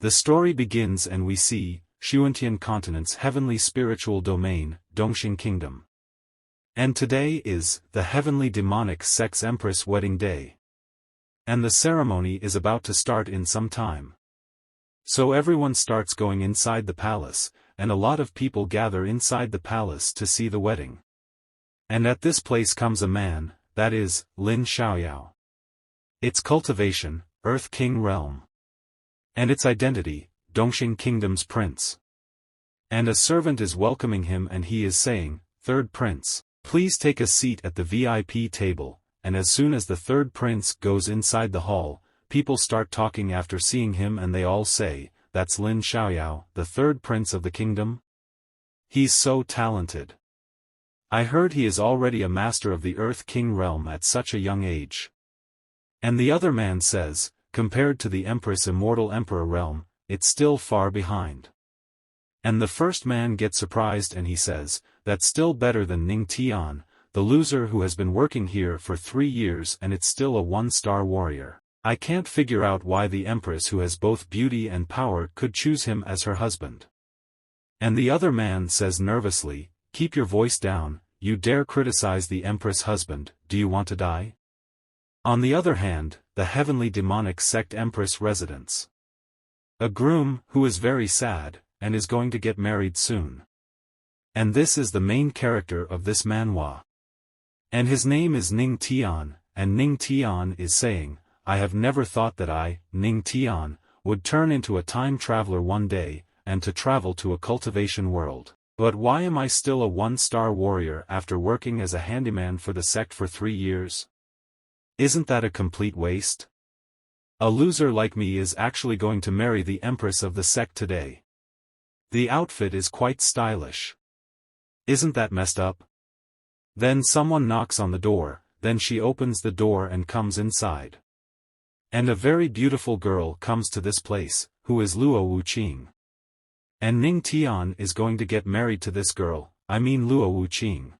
The story begins and we see Tian continent's heavenly spiritual domain, Dongxing Kingdom. And today is the heavenly demonic sex empress wedding day. And the ceremony is about to start in some time. So everyone starts going inside the palace, and a lot of people gather inside the palace to see the wedding. And at this place comes a man, that is, Lin Xiaoyao. Its cultivation, Earth King realm. And its identity, Dongxing Kingdom's prince. And a servant is welcoming him and he is saying, "Third prince, please take a seat at the VIP table," and as soon as the third prince goes inside the hall, people start talking after seeing him and they all say, "That's Lin Xiaoyao, the third prince of the kingdom? He's so talented. I heard he is already a master of the Earth King realm at such a young age." And the other man says, "Compared to the Empress Immortal Emperor realm, it's still far behind." And the first man gets surprised and he says, "That's still better than Ning Tian, the loser who has been working here for 3 years and it's still a 1-star warrior. I can't figure out why the Empress who has both beauty and power could choose him as her husband." And the other man says nervously, "Keep your voice down, you dare criticize the Empress husband, do you want to die?" On the other hand, the heavenly demonic sect Empress residence. A groom, who is very sad, and is going to get married soon. And this is the main character of this manhwa. And his name is Ning Tian, and Ning Tian is saying, "I have never thought that I, Ning Tian, would turn into a time traveler one day, and to travel to a cultivation world. But why am I still a 1-star warrior after working as a handyman for the sect for 3 years? Isn't that a complete waste? A loser like me is actually going to marry the Empress of the sect today. The outfit is quite stylish. Isn't that messed up?" Then someone knocks on the door, then she opens the door and comes inside. And a very beautiful girl comes to this place, who is Luo Wuqing. And Ning Tian is going to get married to this girl, I mean Luo Wuqing.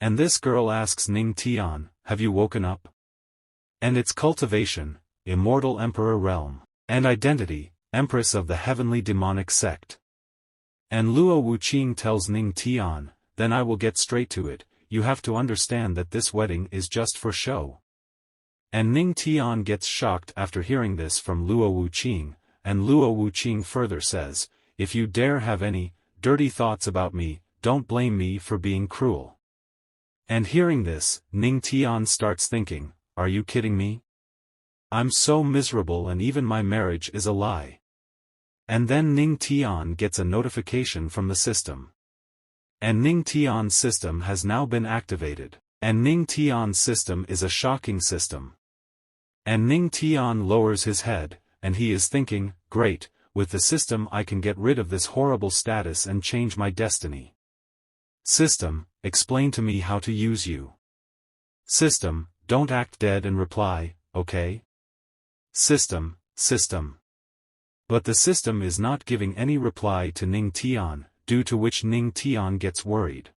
And this girl asks Ning Tian, "Have you woken up?" And its cultivation, Immortal Emperor realm, and identity, Empress of the heavenly demonic sect. And Luo Wuqing tells Ning Tian, "Then I will get straight to it, you have to understand that this wedding is just for show." And Ning Tian gets shocked after hearing this from Luo Wuqing, and Luo Wuqing further says, "If you dare have any dirty thoughts about me, don't blame me for being cruel." And hearing this, Ning Tian starts thinking, "Are you kidding me? I'm so miserable and even my marriage is a lie." And then Ning Tian gets a notification from the system. And Ning Tian's system has now been activated. And Ning Tian's system is a shocking system. And Ning Tian lowers his head, and he is thinking, "Great, with the system I can get rid of this horrible status and change my destiny. System, explain to me how to use you. System, don't act dead and reply, okay? System. But the system is not giving any reply to Ning Tian, due to which Ning Tian gets worried.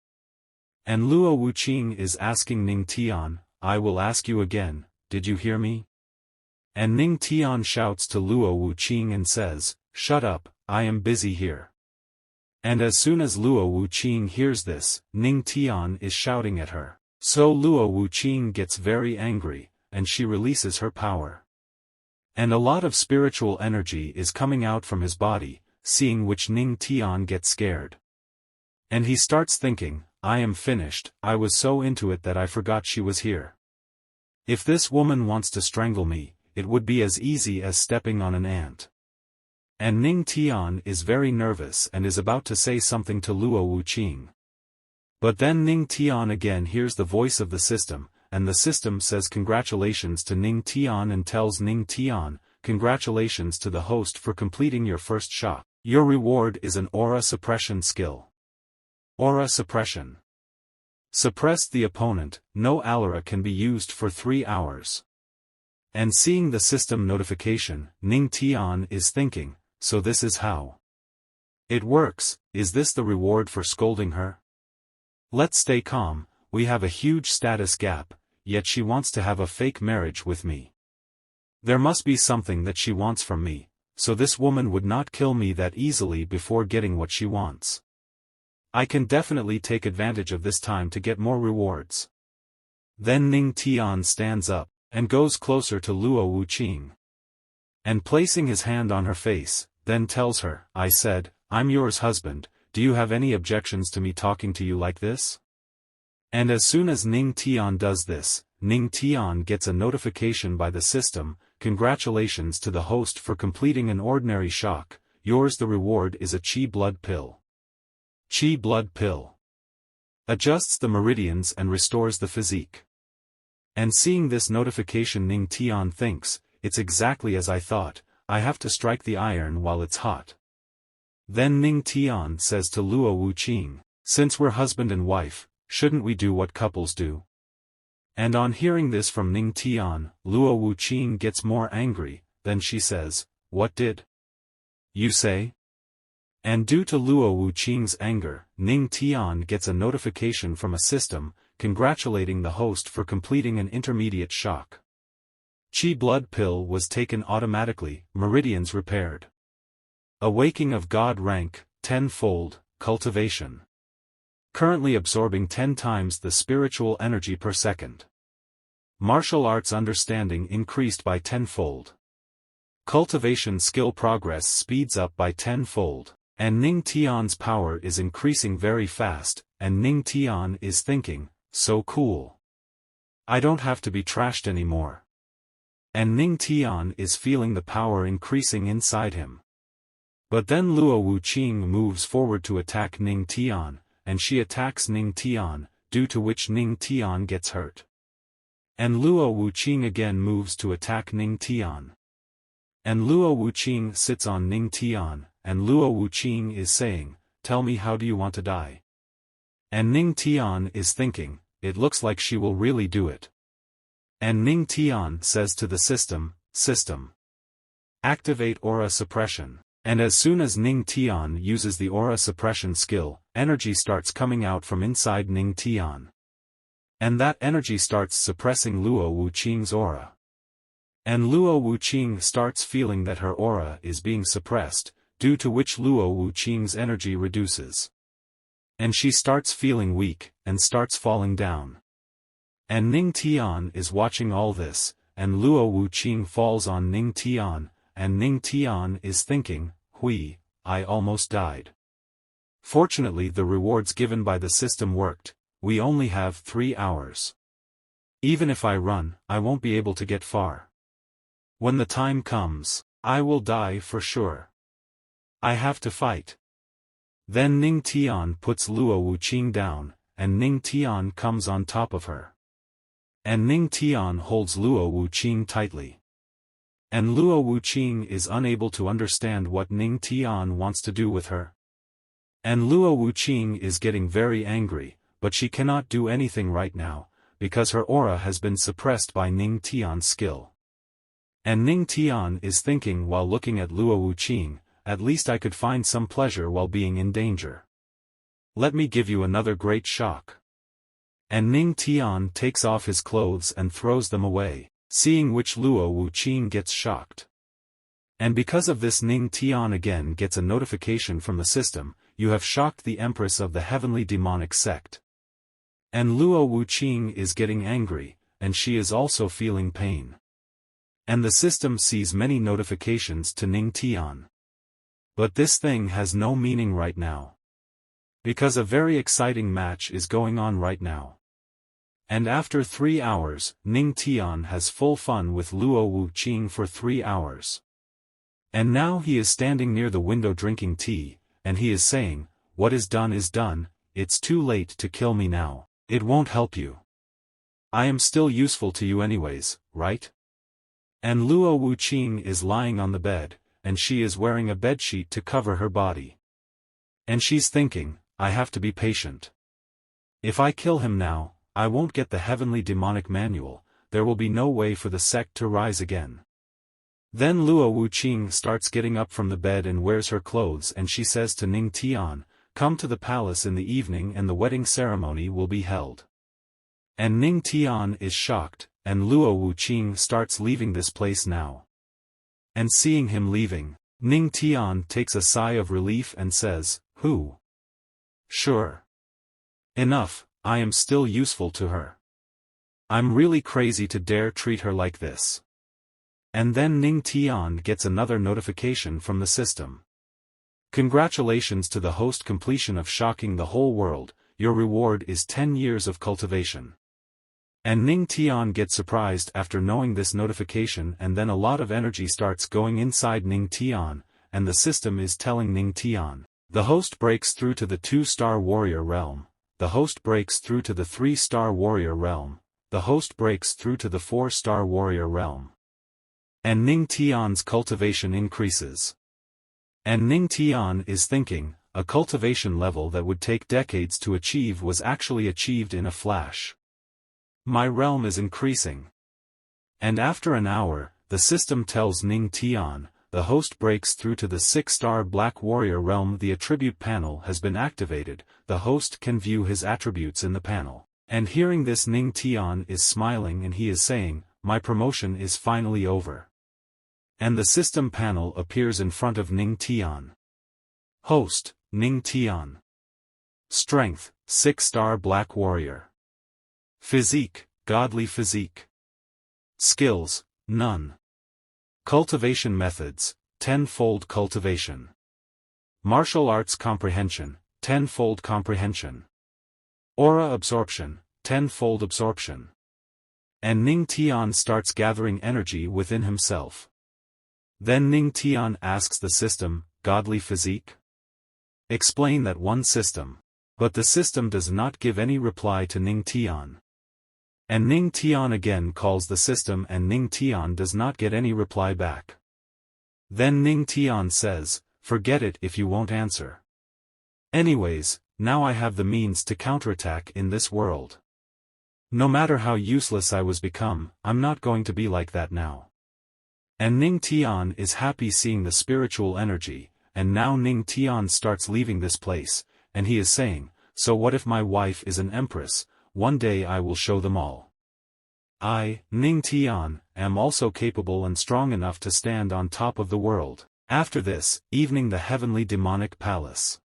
And Luo Wuqing is asking Ning Tian, "I will ask you again, did you hear me?" And Ning Tian shouts to Luo Wuqing and says, "Shut up, I am busy here." And as soon as Luo Wuqing hears this, Ning Tian is shouting at her. So Luo Wuqing gets very angry, and she releases her power. And a lot of spiritual energy is coming out from his body, seeing which Ning Tian gets scared. And he starts thinking, "I am finished, I was so into it that I forgot she was here. If this woman wants to strangle me, it would be as easy as stepping on an ant." And Ning Tian is very nervous and is about to say something to Luo Wuqing. But then Ning Tian again hears the voice of the system, and the system says congratulations to Ning Tian and tells Ning Tian, "Congratulations to the host for completing your first shot. Your reward is an aura suppression skill. Aura suppression. Suppress the opponent, no aura can be used for 3 hours." And seeing the system notification, Ning Tian is thinking, so this is how it works. Is this the reward for scolding her? Let's stay calm, we have a huge status gap, yet she wants to have a fake marriage with me. There must be something that she wants from me, so this woman would not kill me that easily before getting what she wants. I can definitely take advantage of this time to get more rewards. Then Ning Tian stands up, and goes closer to Luo Wuqing. And placing his hand on her face, then tells her, I said, I'm yours husband, do you have any objections to me talking to you like this? And as soon as Ning Tian does this, Ning Tian gets a notification by the system, congratulations to the host for completing an ordinary shock, yours the reward is a Qi blood pill. Qi blood pill adjusts the meridians and restores the physique. And seeing this notification Ning Tian thinks, it's exactly as I thought, I have to strike the iron while it's hot. Then Ning Tian says to Luo Wuqing, since we're husband and wife, shouldn't we do what couples do? And on hearing this from Ning Tian, Luo Wuqing gets more angry, then she says, what did you say? And due to Luo Wuqing's anger, Ning Tian gets a notification from a system, congratulating the host for completing an intermediate shock. Qi blood pill was taken automatically, meridians repaired. Awaking of God rank, 10-fold, cultivation. Currently absorbing 10 times the spiritual energy per second. Martial arts understanding increased by 10-fold. Cultivation skill progress speeds up by 10-fold. And Ning Tian's power is increasing very fast, and Ning Tian is thinking, so cool. I don't have to be trashed anymore. And Ning Tian is feeling the power increasing inside him. But then Luo Wuqing moves forward to attack Ning Tian, and she attacks Ning Tian, due to which Ning Tian gets hurt. And Luo Wuqing again moves to attack Ning Tian. And Luo Wuqing sits on Ning Tian, and Luo Wuqing is saying, tell me how do you want to die? And Ning Tian is thinking, it looks like she will really do it. And Ning Tian says to the system, activate aura suppression. And as soon as Ning Tian uses the aura suppression skill, energy starts coming out from inside Ning Tian. And that energy starts suppressing Luo Wuqing's aura. And Luo Wuqing starts feeling that her aura is being suppressed, due to which Luo Wuqing's energy reduces. And she starts feeling weak, and starts falling down. And Ning Tian is watching all this, and Luo Wuqing falls on Ning Tian, and Ning Tian is thinking, hui, I almost died. Fortunately the rewards given by the system worked, we only have 3 hours. Even if I run, I won't be able to get far. When the time comes, I will die for sure. I have to fight. Then Ning Tian puts Luo Wuqing down, and Ning Tian comes on top of her. And Ning Tian holds Luo Wuqing tightly. And Luo Wuqing is unable to understand what Ning Tian wants to do with her. And Luo Wuqing is getting very angry, but she cannot do anything right now, because her aura has been suppressed by Ning Tian's skill. And Ning Tian is thinking while looking at Luo Wuqing, at least I could find some pleasure while being in danger. Let me give you another great shock. And Ning Tian takes off his clothes and throws them away, seeing which Luo Wuqing gets shocked. And because of this Ning Tian again gets a notification from the system, you have shocked the Empress of the Heavenly Demonic Sect. And Luo Wuqing is getting angry, and she is also feeling pain. And the system sees many notifications to Ning Tian. But this thing has no meaning right now. Because a very exciting match is going on right now. And after 3 hours, Ning Tian has full fun with Luo Wuqing for 3 hours. And now he is standing near the window drinking tea, and he is saying, what is done, it's too late to kill me now, it won't help you. I am still useful to you anyways, right? And Luo Wuqing is lying on the bed, and she is wearing a bedsheet to cover her body. And she's thinking, I have to be patient. If I kill him now, I won't get the heavenly demonic manual, there will be no way for the sect to rise again. Then Luo Wuqing starts getting up from the bed and wears her clothes, and she says to Ning Tian, come to the palace in the evening and the wedding ceremony will be held. And Ning Tian is shocked, and Luo Wuqing starts leaving this place now. And seeing him leaving, Ning Tian takes a sigh of relief and says, "Who? Sure. Enough, I am still useful to her. I'm really crazy to dare treat her like this." And then Ning Tian gets another notification from the system. "Congratulations to the host, completion of shocking the whole world, your reward is 10 years of cultivation." And Ning Tian gets surprised after knowing this notification, and then a lot of energy starts going inside Ning Tian, and the system is telling Ning Tian, "The host breaks through to the 2-star warrior realm, the host breaks through to the 3-star warrior realm, the host breaks through to the 4-star warrior realm." And Ning Tian's cultivation increases. And Ning Tian is thinking, a cultivation level that would take decades to achieve was actually achieved in a flash. My realm is increasing. And after an hour, the system tells Ning Tian, the host breaks through to the 6-star Black Warrior realm. The attribute panel has been activated, the host can view his attributes in the panel. And hearing this, Ning Tian is smiling and he is saying, my promotion is finally over. And the system panel appears in front of Ning Tian. Host, Ning Tian. Strength, 6-star Black Warrior. Physique, godly physique. Skills, none. Cultivation methods, 10-fold cultivation. Martial arts comprehension, 10-fold comprehension. Aura absorption, 10-fold absorption. And Ning Tian starts gathering energy within himself. Then Ning Tian asks the system, godly physique? Explain that one, system. But the system does not give any reply to Ning Tian. And Ning Tian again calls the system and Ning Tian does not get any reply back. Then Ning Tian says, forget it if you won't answer. Anyways, now I have the means to counterattack in this world. No matter how useless I was become, I'm not going to be like that now. And Ning Tian is happy seeing the spiritual energy, and now Ning Tian starts leaving this place, and he is saying, so what if my wife is an empress? One day I will show them all. I, Ning Tian, am also capable and strong enough to stand on top of the world. After this, evening, the heavenly demonic palace.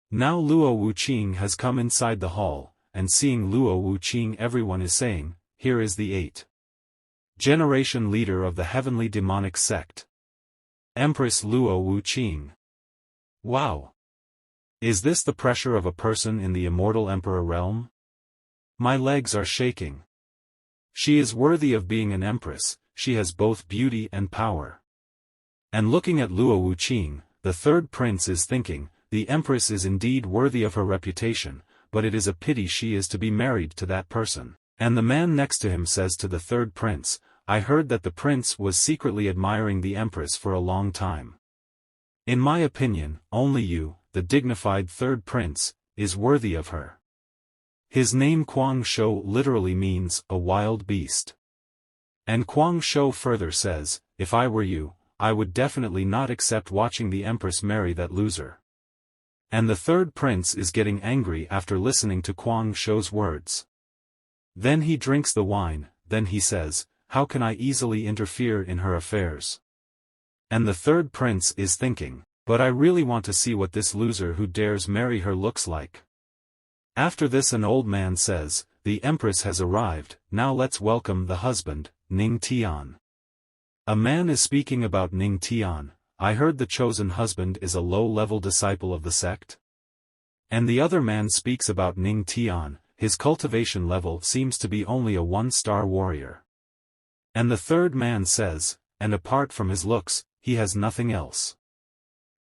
Now Luo Wuqing has come inside the hall, and seeing Luo Wuqing, everyone is saying, here is the 8th generation leader of the heavenly demonic sect. Empress Luo Wuqing. Wow! Is this the pressure of a person in the immortal emperor realm? My legs are shaking. She is worthy of being an empress, she has both beauty and power. And looking at Luo Wuqing, the 3rd prince is thinking, the empress is indeed worthy of her reputation, but it is a pity she is to be married to that person. And the man next to him says to the 3rd prince, I heard that the prince was secretly admiring the empress for a long time. In my opinion, only you, the dignified 3rd prince, is worthy of her. His name Kuang Shou literally means, a wild beast. And Kuang Shou further says, if I were you, I would definitely not accept watching the empress marry that loser. And the 3rd prince is getting angry after listening to Kuang Shou's words. Then he drinks the wine, then he says, how can I easily interfere in her affairs? And the 3rd prince is thinking, but I really want to see what this loser who dares marry her looks like. After this an old man says, the empress has arrived, now let's welcome the husband, Ning Tian. A man is speaking about Ning Tian, I heard the chosen husband is a low-level disciple of the sect. And the other man speaks about Ning Tian, his cultivation level seems to be only a 1-star warrior. And the 3rd man says, and apart from his looks, he has nothing else.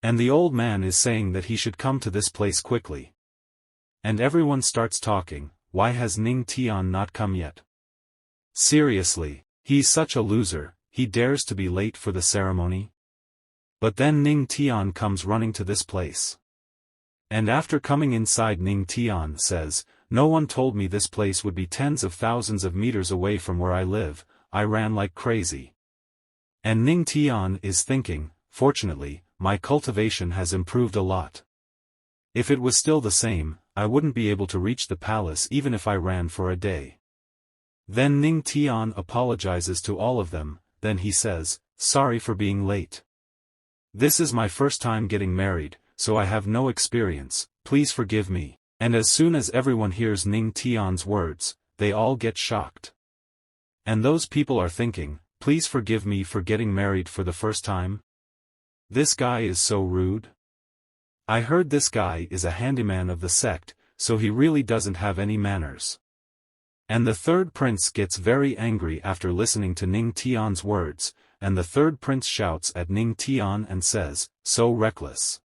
And the old man is saying that he should come to this place quickly. And everyone starts talking, why has Ning Tian not come yet? Seriously, he's such a loser, he dares to be late for the ceremony? But then Ning Tian comes running to this place. And after coming inside, Ning Tian says, no one told me this place would be tens of thousands of meters away from where I live, I ran like crazy. And Ning Tian is thinking, fortunately, my cultivation has improved a lot. If it was still the same, I wouldn't be able to reach the palace even if I ran for a day. Then Ning Tian apologizes to all of them, then he says, sorry for being late. This is my first time getting married, so I have no experience, please forgive me. And as soon as everyone hears Ning Tian's words, they all get shocked. And those people are thinking, please forgive me for getting married for the first time? This guy is so rude. I heard this guy is a handyman of the sect, so he really doesn't have any manners. And the third prince gets very angry after listening to Ning Tian's words, and the third prince shouts at Ning Tian and says, so reckless.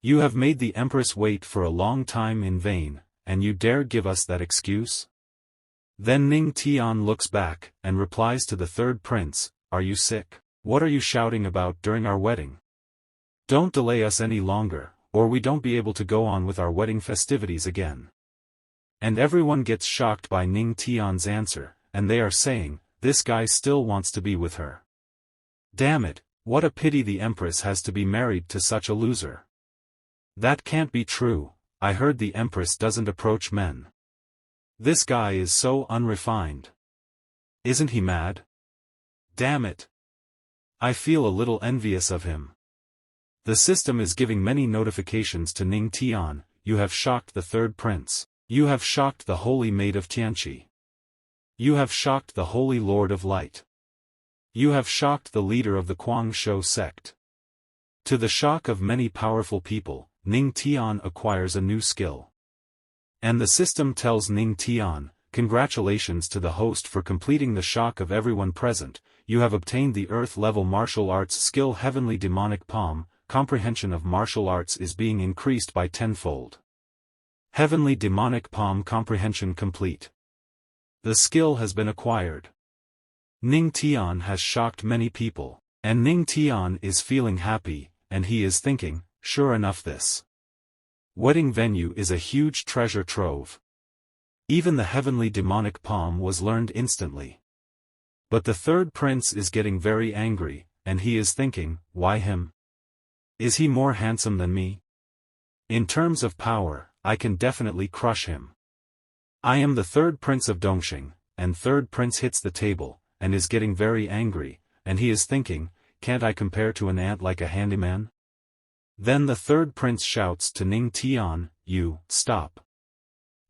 You have made the empress wait for a long time in vain, and you dare give us that excuse? Then Ning Tian looks back, and replies to the third prince, are you sick? What are you shouting about during our wedding? Don't delay us any longer, or we don't be able to go on with our wedding festivities again. And everyone gets shocked by Ning Tian's answer, and they are saying, this guy still wants to be with her. Damn it, what a pity the empress has to be married to such a loser. That can't be true, I heard the empress doesn't approach men. This guy is so unrefined. Isn't he mad? Damn it. I feel a little envious of him. The system is giving many notifications to Ning Tian, you have shocked the third prince. You have shocked the holy maid of Tianxi. You have shocked the holy lord of light. You have shocked the leader of the Guangzhou sect. To the shock of many powerful people, Ning Tian acquires a new skill. And the system tells Ning Tian, congratulations to the host for completing the shock of everyone present, you have obtained the earth-level martial arts skill Heavenly Demonic Palm, comprehension of martial arts is being increased by tenfold. Heavenly Demonic Palm comprehension complete. The skill has been acquired. Ning Tian has shocked many people, and Ning Tian is feeling happy, and he is thinking, sure enough this wedding venue is a huge treasure trove. Even the Heavenly Demonic Palm was learned instantly. But the third prince is getting very angry, and he is thinking, why him? Is he more handsome than me? In terms of power, I can definitely crush him. I am the third prince of Dongxing, and third prince hits the table, and is getting very angry, and he is thinking, can't I compare to an ant like a handyman? Then the third prince shouts to Ning Tian, you, stop.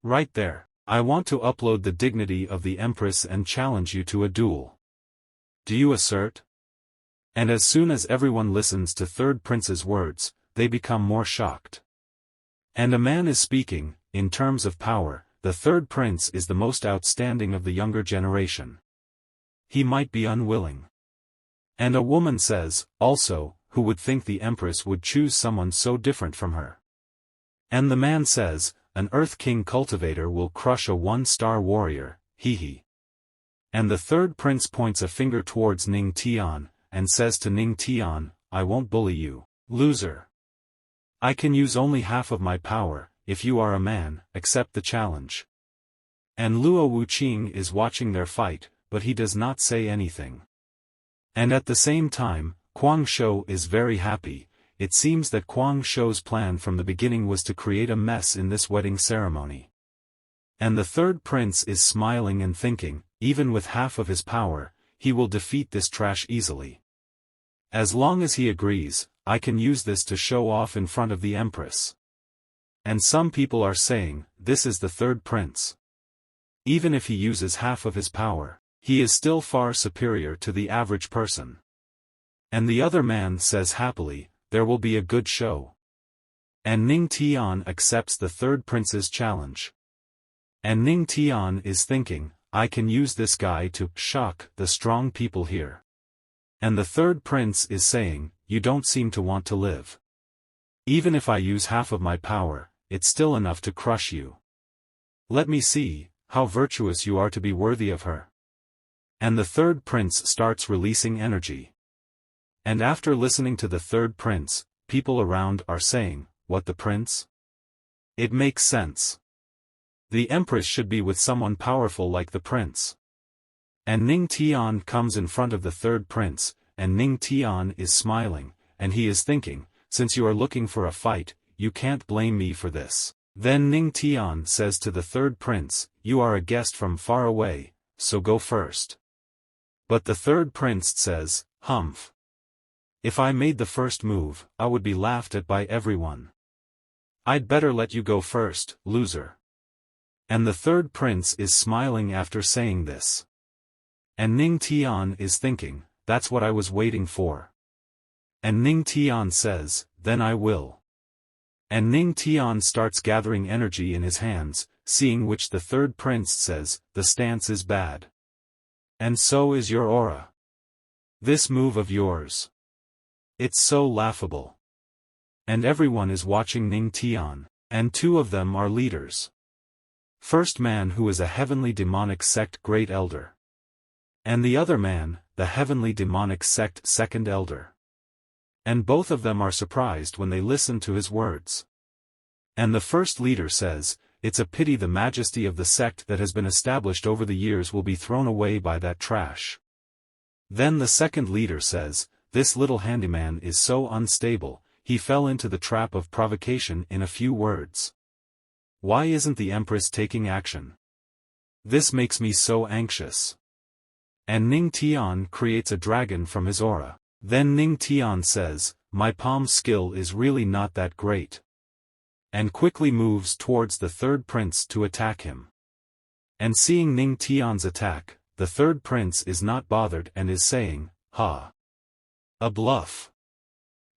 Right there, I want to upload the dignity of the empress and challenge you to a duel. Do you assert? And as soon as everyone listens to third prince's words, they become more shocked. And a man is speaking, in terms of power, the third prince is the most outstanding of the younger generation. He might be unwilling. And a woman says, also, who would think the empress would choose someone so different from her? And the man says, an Earth King cultivator will crush a one-star warrior, hee. And the third prince points a finger towards Ning Tian, and says to Ning Tian, I won't bully you, loser. I can use only half of my power, if you are a man, accept the challenge. And Luo Wuqing is watching their fight, but he does not say anything. And at the same time, Guangzhou is very happy. It seems that Guangzhou's plan from the beginning was to create a mess in this wedding ceremony. And the third prince is smiling and thinking, even with half of his power, he will defeat this trash easily. As long as he agrees, I can use this to show off in front of the empress. And some people are saying, this is the third prince. Even if he uses half of his power, he is still far superior to the average person. And the other man says happily, there will be a good show. And Ning Tian accepts the third prince's challenge. And Ning Tian is thinking, I can use this guy to shock the strong people here. And the third prince is saying, you don't seem to want to live. Even if I use half of my power, it's still enough to crush you. Let me see how virtuous you are to be worthy of her. And the third prince starts releasing energy. And after listening to the third prince, people around are saying, what, the prince? It makes sense. The empress should be with someone powerful like the prince. And Ning Tian comes in front of the third prince, and Ning Tian is smiling, and he is thinking, since you are looking for a fight, you can't blame me for this. Then Ning Tian says to the third prince, you are a guest from far away, so go first. But the third prince says, humph. If I made the first move, I would be laughed at by everyone. I'd better let you go first, loser. And the third prince is smiling after saying this. And Ning Tian is thinking, that's what I was waiting for. And Ning Tian says, then I will. And Ning Tian starts gathering energy in his hands, seeing which the third prince says, the stance is bad. And so is your aura. This move of yours. It's so laughable. And everyone is watching Ning Tian, and two of them are leaders. First man who is a heavenly demonic sect great elder. And the other man, the heavenly demonic sect second elder. And both of them are surprised when they listen to his words. And the first leader says, it's a pity the majesty of the sect that has been established over the years will be thrown away by that trash. Then the second leader says, this little handyman is so unstable, he fell into the trap of provocation in a few words. Why isn't the Empress taking action? This makes me so anxious. And Ning Tian creates a dragon from his aura. Then Ning Tian says, my palm skill is really not that great. And quickly moves towards the third prince to attack him. And seeing Ning Tian's attack, the third prince is not bothered and is saying, ha. A bluff.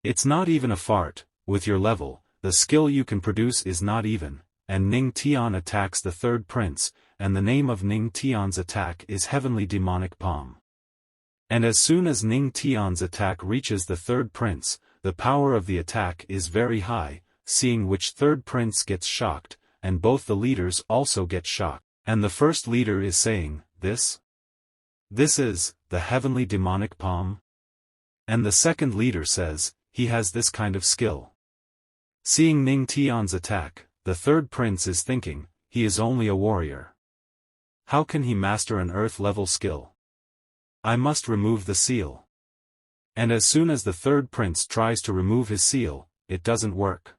It's not even a fart, with your level, the skill you can produce is not even, and Ning Tian attacks the third prince, and the name of Ning Tian's attack is Heavenly Demonic Palm. And as soon as Ning Tian's attack reaches the third prince, the power of the attack is very high, seeing which third prince gets shocked, and both the leaders also get shocked, and the first leader is saying, this is, the Heavenly Demonic Palm? And the second leader says, he has this kind of skill. Seeing Ning Tian's attack, the third prince is thinking, he is only a warrior. How can he master an earth-level skill? I must remove the seal. And as soon as the third prince tries to remove his seal, it doesn't work.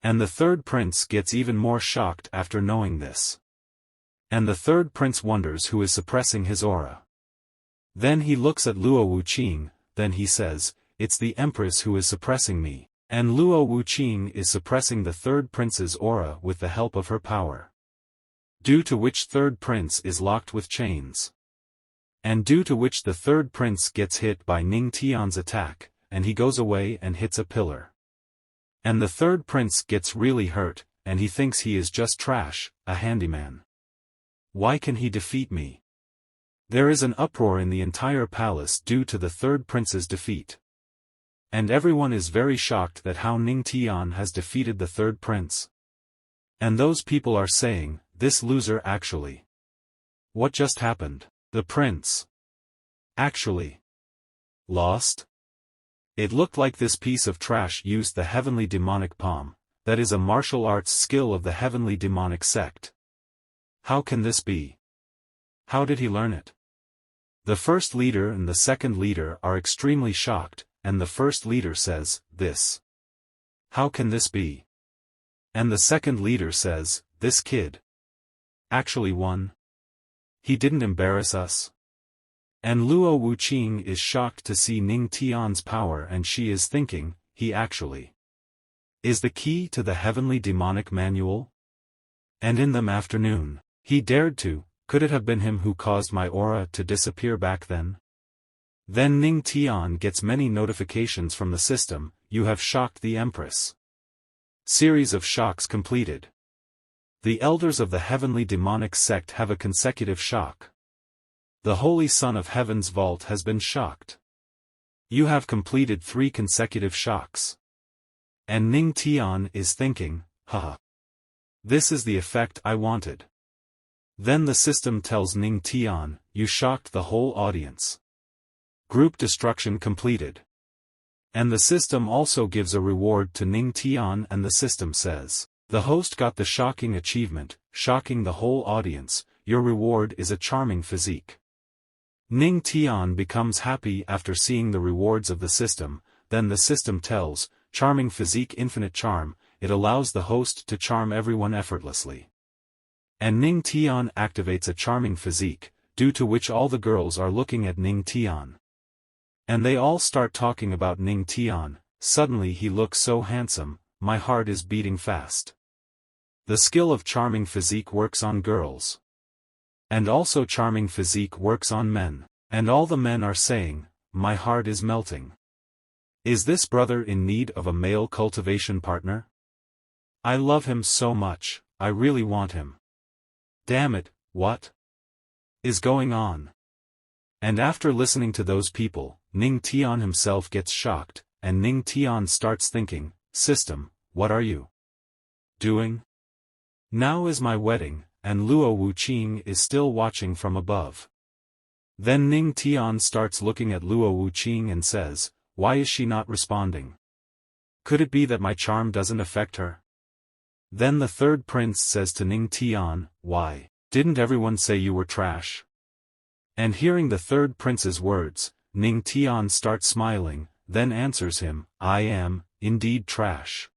And the third prince gets even more shocked after knowing this. And the third prince wonders who is suppressing his aura. Then he looks at Luo Wuqing, then he says, it's the Empress who is suppressing me, and Luo Wuqing is suppressing the third prince's aura with the help of her power. Due to which third prince is locked with chains. And due to which the third prince gets hit by Ning Tian's attack, and he goes away and hits a pillar. And the third prince gets really hurt, and he thinks he is just trash, a handyman. Why can he defeat me? There is an uproar in the entire palace due to the third prince's defeat. And everyone is very shocked that how Ning Tian has defeated the third prince. And those people are saying, this loser actually. What just happened? The prince actually lost? It looked like this piece of trash used the Heavenly Demonic Palm, that is a martial arts skill of the Heavenly Demonic sect. How can this be? How did he learn it? The first leader and the second leader are extremely shocked, and the first leader says, this. How can this be? And the second leader says, this kid actually won. He didn't embarrass us. And Luo Wuqing is shocked to see Ning Tian's power and she is thinking, he actually is the key to the Heavenly Demonic Manual? And in the afternoon, he dared to, could it have been him who caused my aura to disappear back then? Then Ning Tian gets many notifications from the system, you have shocked the Empress. Series of shocks completed. The elders of the Heavenly Demonic sect have a consecutive shock. The Holy Son of Heaven's vault has been shocked. You have completed 3 consecutive shocks. And Ning Tian is thinking, haha. This is the effect I wanted. Then the system tells Ning Tian, you shocked the whole audience. Group destruction completed. And the system also gives a reward to Ning Tian and the system says, the host got the shocking achievement, shocking the whole audience, your reward is a charming physique. Ning Tian becomes happy after seeing the rewards of the system, then the system tells, charming physique infinite charm, it allows the host to charm everyone effortlessly. And Ning Tian activates a charming physique, due to which all the girls are looking at Ning Tian. And they all start talking about Ning Tian. Suddenly he looks so handsome, my heart is beating fast. The skill of charming physique works on girls. And also charming physique works on men. And all the men are saying, my heart is melting. Is this brother in need of a male cultivation partner? I love him so much, I really want him. Damn it, what is going on? And after listening to those people, Ning Tian himself gets shocked, and Ning Tian starts thinking, system, what are you doing? Now is my wedding, and Luo Wuqing is still watching from above. Then Ning Tian starts looking at Luo Wuqing and says, why is she not responding? Could it be that my charm doesn't affect her? Then the third prince says to Ning Tian, why didn't everyone say you were trash? And hearing the third prince's words, Ning Tian starts smiling, then answers him, I am, indeed trash.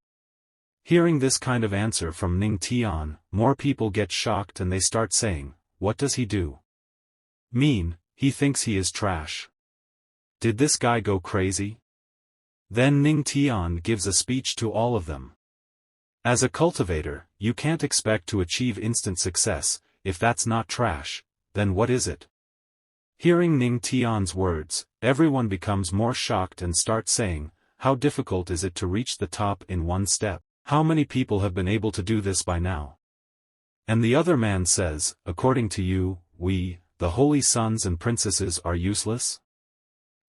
Hearing this kind of answer from Ning Tian, more people get shocked and they start saying, what does he do? Mean, he thinks he is trash. Did this guy go crazy? Then Ning Tian gives a speech to all of them. As a cultivator, you can't expect to achieve instant success. If that's not trash, then what is it? Hearing Ning Tian's words, everyone becomes more shocked and starts saying, how difficult is it to reach the top in one step? How many people have been able to do this by now? And the other man says, according to you, we, the holy sons and princesses are useless?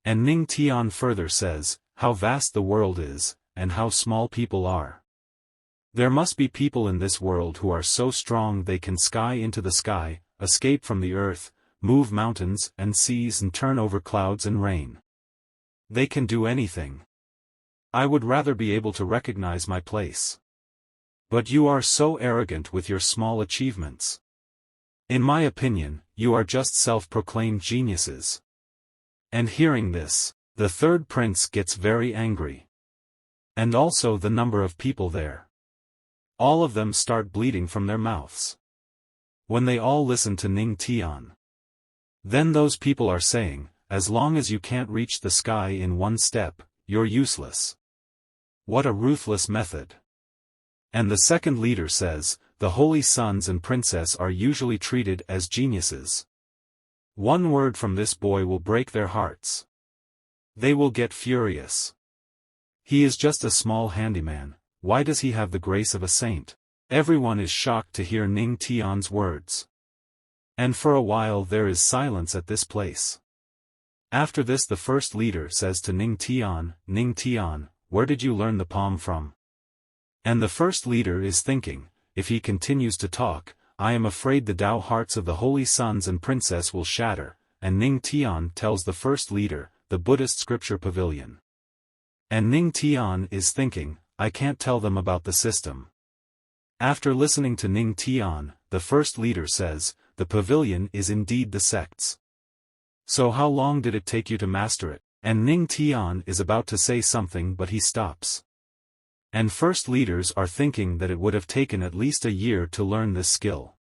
And Ning Tian further says, how vast the world is, and how small people are. There must be people in this world who are so strong they can sky into the sky, escape from the earth, move mountains and seas and turn over clouds and rain. They can do anything. I would rather be able to recognize my place. But you are so arrogant with your small achievements. In my opinion, you are just self-proclaimed geniuses. And hearing this, the third prince gets very angry. And also the number of people there. All of them start bleeding from their mouths. When they all listen to Ning Tian. Then those people are saying, as long as you can't reach the sky in one step, you're useless. What a ruthless method. And the second leader says, the holy sons and princess are usually treated as geniuses. One word from this boy will break their hearts. They will get furious. He is just a small handyman, why does he have the grace of a saint? Everyone is shocked to hear Ning Tian's words. And for a while there is silence at this place. After this the first leader says to Ning Tian, where did you learn the palm from? And the first leader is thinking, if he continues to talk, I am afraid the Tao hearts of the holy sons and princess will shatter, and Ning Tian tells the first leader, the Buddhist scripture pavilion. And Ning Tian is thinking, I can't tell them about the system. After listening to Ning Tian, the first leader says, the pavilion is indeed the sects. So how long did it take you to master it? And Ning Tian is about to say something but he stops. And first leaders are thinking that it would have taken at least a year to learn this skill.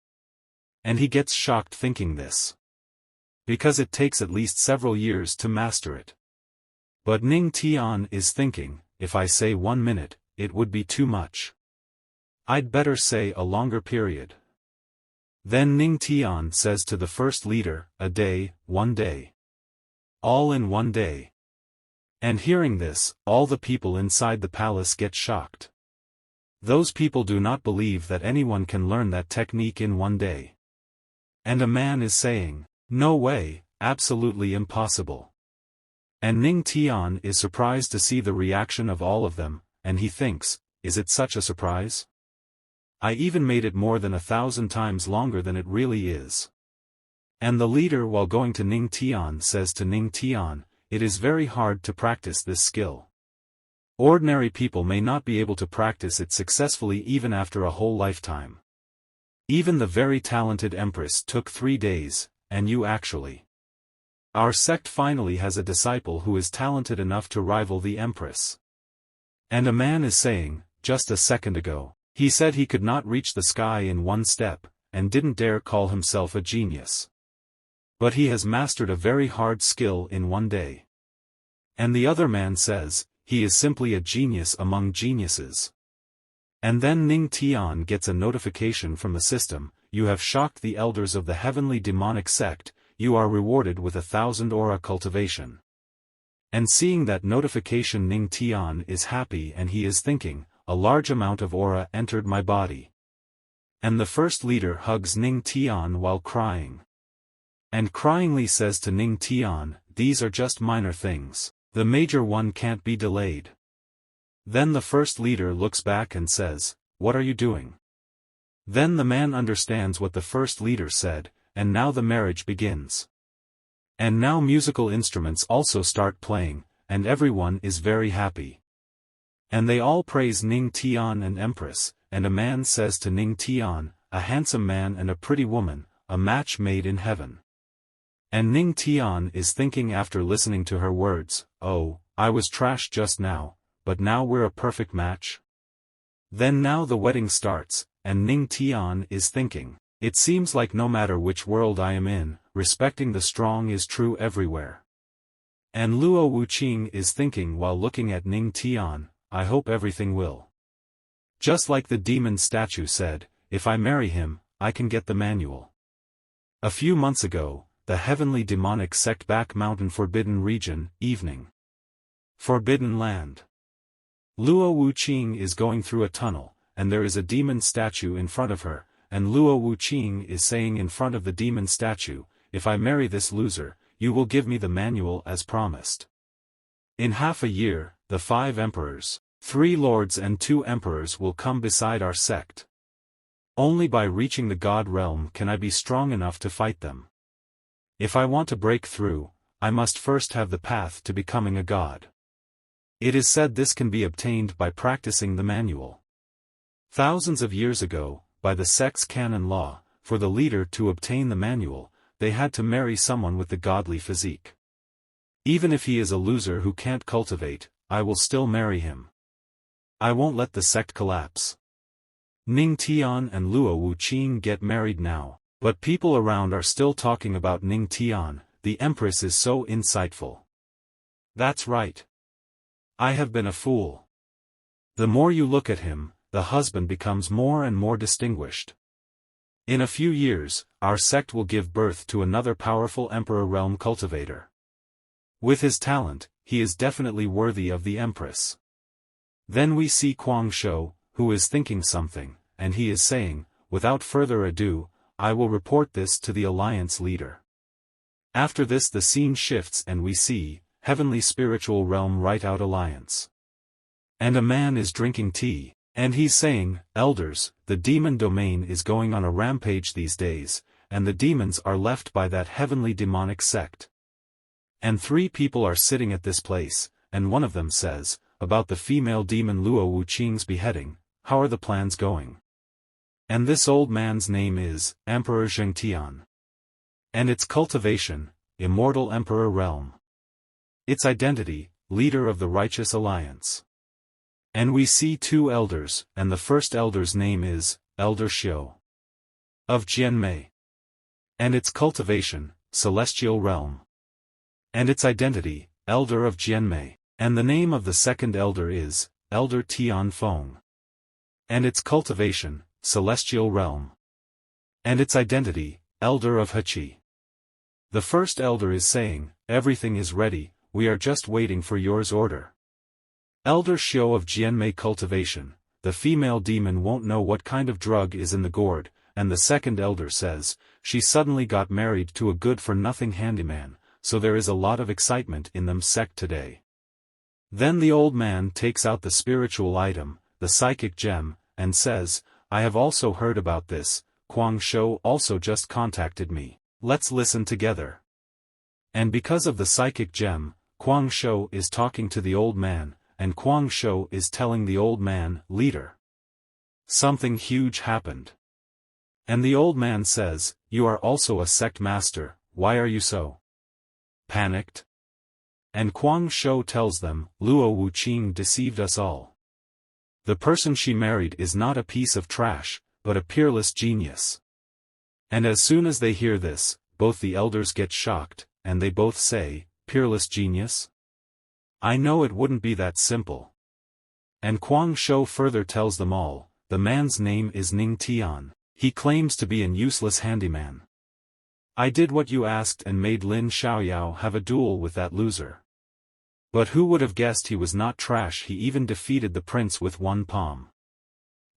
And he gets shocked thinking this. Because it takes at least several years to master it. But Ning Tian is thinking, if I say 1 minute, it would be too much. I'd better say a longer period. Then Ning Tian says to the first leader, a day, 1 day. All in 1 day. And hearing this, all the people inside the palace get shocked. Those people do not believe that anyone can learn that technique in 1 day. And a man is saying, no way, absolutely impossible. And Ning Tian is surprised to see the reaction of all of them, and he thinks, is it such a surprise? I even made it more than 1,000 times longer than it really is. And the leader while going to Ning Tian says to Ning Tian, it is very hard to practice this skill. Ordinary people may not be able to practice it successfully even after a whole lifetime. Even the very talented Empress took 3 days, and you actually. Our sect finally has a disciple who is talented enough to rival the Empress. And a man is saying, just a second ago, he said he could not reach the sky in 1 step, and didn't dare call himself a genius. But he has mastered a very hard skill in 1 day. And the other man says, he is simply a genius among geniuses. And then Ning Tian gets a notification from the system, you have shocked the elders of the heavenly demonic sect, you are rewarded with 1,000 aura cultivation. And seeing that notification, Ning Tian is happy and he is thinking, a large amount of aura entered my body. And the first leader hugs Ning Tian while crying. And cryingly says to Ning Tian, these are just minor things, the major one can't be delayed. Then the first leader looks back and says, what are you doing? Then the man understands what the first leader said, and now the marriage begins. And now musical instruments also start playing, and everyone is very happy. And they all praise Ning Tian and Empress, and a man says to Ning Tian, a handsome man and a pretty woman, a match made in heaven. And Ning Tian is thinking after listening to her words, oh, I was trash just now, but now we're a perfect match. Then now the wedding starts, and Ning Tian is thinking, it seems like no matter which world I am in, respecting the strong is true everywhere. And Luo Wuqing is thinking while looking at Ning Tian, I hope everything will. Just like the demon statue said, if I marry him, I can get the manual. A few months ago, the heavenly demonic sect back mountain forbidden region, evening. Forbidden land. Luo Wuqing is going through a tunnel, and there is a demon statue in front of her, and Luo Wuqing is saying in front of the demon statue, if I marry this loser, you will give me the manual as promised. In half a year, the 5 emperors, 3 lords and 2 emperors will come beside our sect. Only by reaching the God realm can I be strong enough to fight them. If I want to break through, I must first have the path to becoming a god. It is said this can be obtained by practicing the manual. Thousands of years ago, by the sect's canon law, for the leader to obtain the manual, they had to marry someone with the godly physique. Even if he is a loser who can't cultivate, I will still marry him. I won't let the sect collapse. Ning Tian and Luo Wuqing get married now, but people around are still talking about Ning Tian, the empress is so insightful. That's right. I have been a fool. The more you look at him, the husband becomes more and more distinguished. In a few years, our sect will give birth to another powerful emperor realm cultivator. With his talent, he is definitely worthy of the empress. Then we see Kuang Shou, who is thinking something, and he is saying, without further ado, I will report this to the alliance leader. After this the scene shifts and we see, heavenly spiritual realm write out alliance. And a man is drinking tea. And he's saying, elders, the demon domain is going on a rampage these days, and the demons are left by that heavenly demonic sect. And 3 people are sitting at this place, and one of them says, about the female demon Luo Wuqing's beheading, how are the plans going? And this old man's name is, Emperor Zhengtian. And its cultivation, immortal emperor realm. Its identity, leader of the righteous alliance. And we see 2 elders, and the first elder's name is, Elder Xiu. Of Jianmei. And its cultivation, celestial realm. And its identity, elder of Jianmei. And the name of the second elder is, Elder Tianfeng. And its cultivation, celestial realm. And its identity, elder of Heqi. The first elder is saying, everything is ready, we are just waiting for yours order. Elder Xiu of Jianmei cultivation, the female demon won't know what kind of drug is in the gourd, and the second elder says, she suddenly got married to a good-for-nothing handyman, so there is a lot of excitement in them sect today. Then the old man takes out the spiritual item, the psychic gem, and says, I have also heard about this, Kuang Shou also just contacted me, let's listen together. And because of the psychic gem, Kuang Shou is talking to the old man, and Kuang Shou is telling the old man, leader. Something huge happened. And the old man says, you are also a sect master, why are you so panicked? And Kuang Shou tells them, Luo Wuqing deceived us all. The person she married is not a piece of trash, but a peerless genius. And as soon as they hear this, both the elders get shocked, and they both say, peerless genius? I know it wouldn't be that simple. And Kuang Shou further tells them all, the man's name is Ning Tian. He claims to be an useless handyman. I did what you asked and made Lin Xiaoyao have a duel with that loser. But who would have guessed he was not trash? He even defeated the prince with one palm.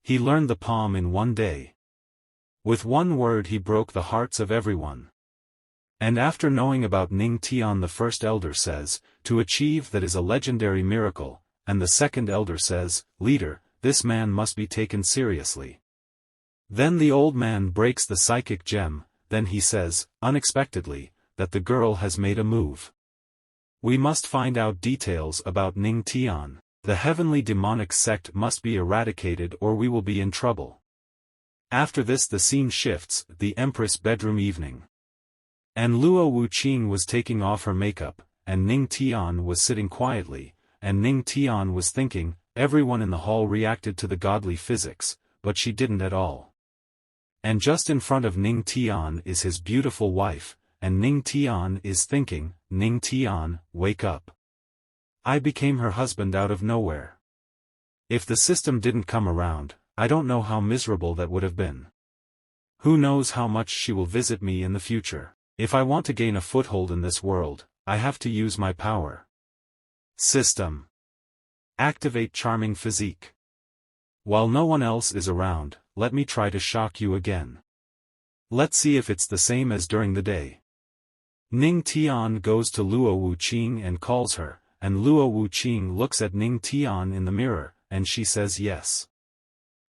He learned the palm in one day. With one word he broke the hearts of everyone. And after knowing about Ning Tian, the first elder says, to achieve that is a legendary miracle, and the second elder says, leader, this man must be taken seriously. Then the old man breaks the psychic gem, then he says, unexpectedly, that the girl has made a move. We must find out details about Ning Tian. The heavenly demonic sect must be eradicated or we will be in trouble. After this the scene shifts, the Empress' bedroom evening. And Luo Wuqing was taking off her makeup, and Ning Tian was sitting quietly, and Ning Tian was thinking. Everyone in the hall reacted to the godly physics, but she didn't at all. And just in front of Ning Tian is his beautiful wife, and Ning Tian is thinking, Ning Tian, wake up. I became her husband out of nowhere. If the system didn't come around, I don't know how miserable that would have been. Who knows how much she will visit me in the future. If I want to gain a foothold in this world, I have to use my power. System. Activate charming physique. While no one else is around, let me try to shock you again. Let's see if it's the same as during the day. Ning Tian goes to Luo Wuqing and calls her, and Luo Wuqing looks at Ning Tian in the mirror, and she says yes.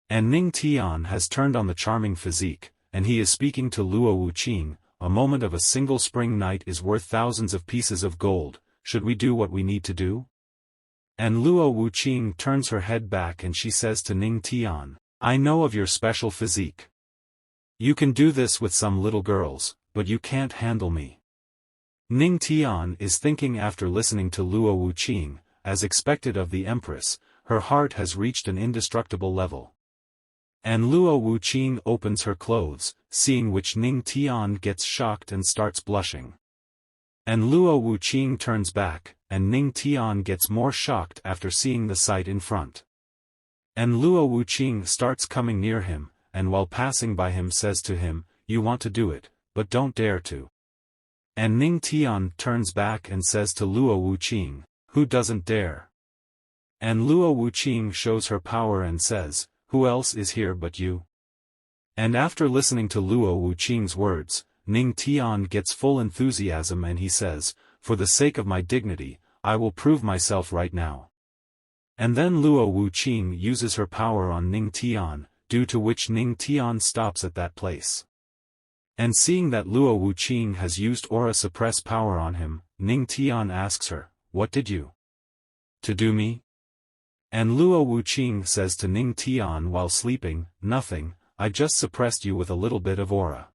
And Ning Tian has turned on the charming physique, and he is speaking to Luo Wuqing, a moment of a single spring night is worth thousands of pieces of gold, should we do what we need to do? And Luo Wuqing turns her head back and she says to Ning Tian, I know of your special physique. You can do this with some little girls, but you can't handle me. Ning Tian is thinking after listening to Luo Wuqing, as expected of the Empress, her heart has reached an indestructible level. And Luo Wuqing opens her clothes, seeing which Ning Tian gets shocked and starts blushing. And Luo Wuqing turns back, and Ning Tian gets more shocked after seeing the sight in front. And Luo Wuqing starts coming near him, and while passing by him says to him, you want to do it, but don't dare to. And Ning Tian turns back and says to Luo Wuqing, who doesn't dare? And Luo Wuqing shows her power and says, who else is here but you? And after listening to Luo Wuqing's words, Ning Tian gets full enthusiasm and he says, for the sake of my dignity, I will prove myself right now. And then Luo Wuqing uses her power on Ning Tian, due to which Ning Tian stops at that place. And seeing that Luo Wuqing has used aura suppress power on him, Ning Tian asks her, what did you to do me? And Luo Wuqing says to Ning Tian while sleeping, nothing, I just suppressed you with a little bit of aura.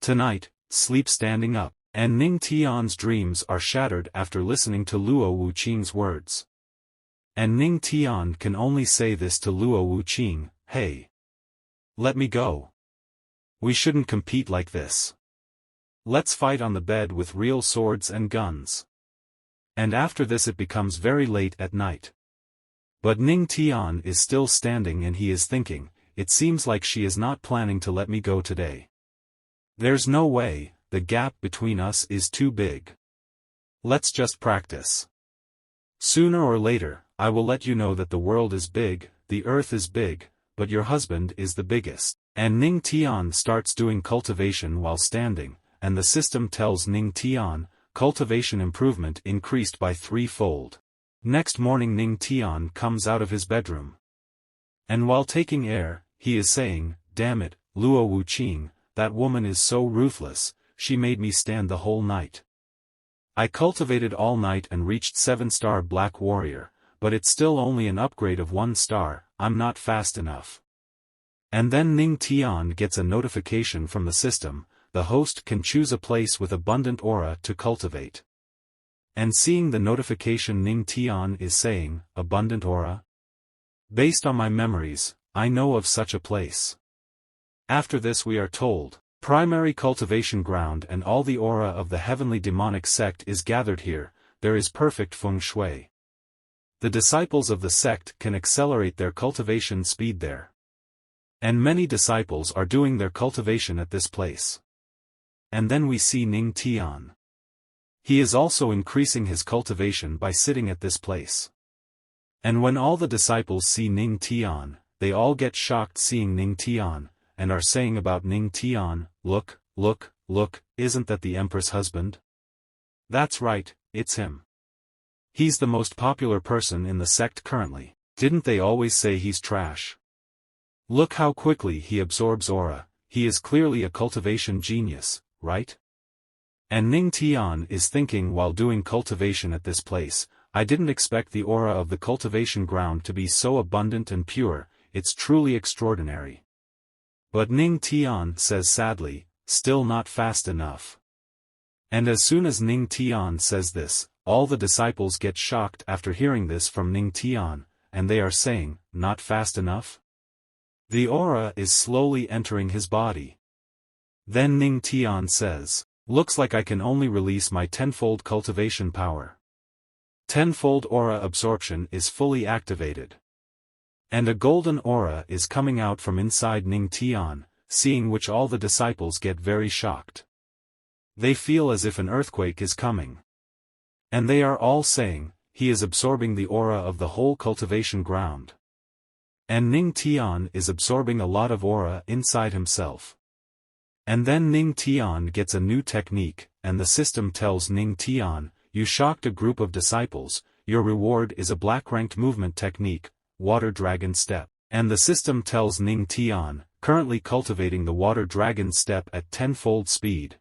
Tonight, sleep standing up. And Ning Tian's dreams are shattered after listening to Luo Wuqing's words. And Ning Tian can only say this to Luo Wuqing, hey. Let me go. We shouldn't compete like this. Let's fight on the bed with real swords and guns. And after this it becomes very late at night. But Ning Tian is still standing and he is thinking, it seems like she is not planning to let me go today. There's no way. The gap between us is too big. Let's just practice. Sooner or later, I will let you know that the world is big, the earth is big, but your husband is the biggest. And Ning Tian starts doing cultivation while standing, and the system tells Ning Tian, cultivation improvement increased by 3-fold. Next morning Ning Tian comes out of his bedroom. And while taking air, he is saying, damn it, Luo Wuqing, that woman is so ruthless. She made me stand the whole night. I cultivated all night and reached 7-star Black Warrior, but it's still only an upgrade of 1 star, I'm not fast enough. And then Ning Tian gets a notification from the system, the host can choose a place with abundant aura to cultivate. And seeing the notification Ning Tian is saying, abundant aura? Based on my memories, I know of such a place. After this we are told, primary cultivation ground and all the aura of the heavenly demonic sect is gathered here, there is perfect feng shui. The disciples of the sect can accelerate their cultivation speed there. And many disciples are doing their cultivation at this place. And then we see Ning Tian. He is also increasing his cultivation by sitting at this place. And when all the disciples see Ning Tian, they all get shocked seeing Ning Tian, and are saying about Ning Tian, look, look, look, isn't that the Empress husband? That's right, it's him. He's the most popular person in the sect currently. Didn't they always say he's trash? Look how quickly he absorbs aura, he is clearly a cultivation genius, right? And Ning Tian is thinking while doing cultivation at this place, I didn't expect the aura of the cultivation ground to be so abundant and pure, it's truly extraordinary. But Ning Tian says sadly, still not fast enough. And as soon as Ning Tian says this, all the disciples get shocked after hearing this from Ning Tian, and they are saying, not fast enough? The aura is slowly entering his body. Then Ning Tian says, looks like I can only release my tenfold cultivation power. Tenfold aura absorption is fully activated. And a golden aura is coming out from inside Ning Tian, seeing which all the disciples get very shocked. They feel as if an earthquake is coming. And they are all saying, he is absorbing the aura of the whole cultivation ground. And Ning Tian is absorbing a lot of aura inside himself. And then Ning Tian gets a new technique, and the system tells Ning Tian, you shocked a group of disciples, your reward is a black-ranked movement technique, Water Dragon Step. And the system tells Ning Tian, currently cultivating the Water Dragon Step at tenfold speed.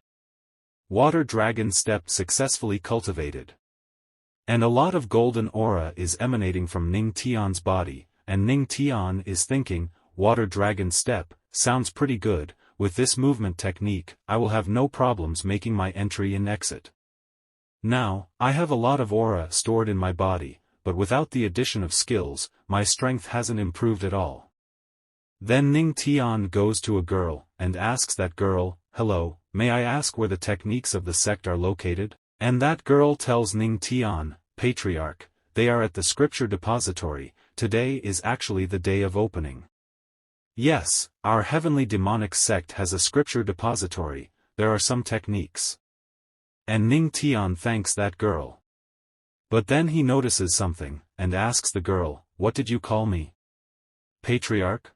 Water Dragon Step successfully cultivated. And a lot of golden aura is emanating from Ning Tian's body, and Ning Tian is thinking, Water Dragon Step, sounds pretty good, with this movement technique, I will have no problems making my entry and exit. Now, I have a lot of aura stored in my body, but without the addition of skills, my strength hasn't improved at all. Then Ning Tian goes to a girl, and asks that girl, hello, may I ask where the techniques of the sect are located? And that girl tells Ning Tian, Patriarch, they are at the scripture depository, today is actually the day of opening. Yes, our heavenly demonic sect has a scripture depository, there are some techniques. And Ning Tian thanks that girl. But then he notices something, and asks the girl, what did you call me? Patriarch?